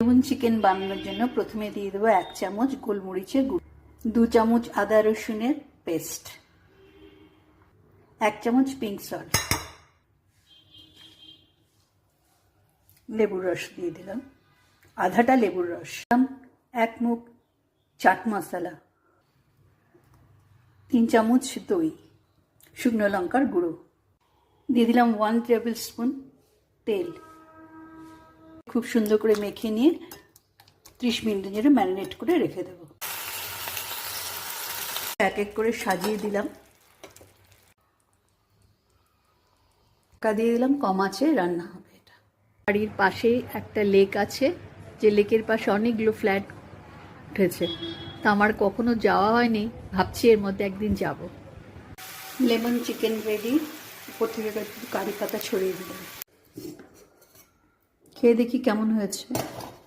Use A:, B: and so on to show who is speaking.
A: Lemon chicken বানানোর জন্য প্রথমে দিয়ে দেবো 1 চামচ গোলমরিচের গুঁড়ো, 2 চামচ আদা রসুনের পেস্ট, 1 চামচ পিঙ্ক সল্ট, লেবুর রস দিয়ে দিলাম, আধাটা লেবুর রস, 1 মুখ চাট মশলা, 3 চামচ দই, শুকনো লঙ্কার গুঁড়ো, দিয়ে দিলাম 1 টেবিল স্পুন তেল। খুব সুন্দর করে মেখে নিয়ে 30 মিনিটের জন্য ম্যারিনেট করে রেখে দেবো। এক এক করে সাজিয়ে দিলাম, ঢাকা দিয়ে দিলাম, কম আঁচে রান্না হবে এটা। বাড়ির পাশেই একটা লেক আছে, যে লেকের পাশে অনেকগুলো ফ্ল্যাট উঠেছে, তা আমার কখনো যাওয়া হয়নি, ভাবছি এর মধ্যে একদিন যাব। লেমন চিকেন রেডি, উপর থেকে একটু কারি পাতা ছড়িয়ে দিলাম। খেয়ে দেখি কেমন হয়েছে।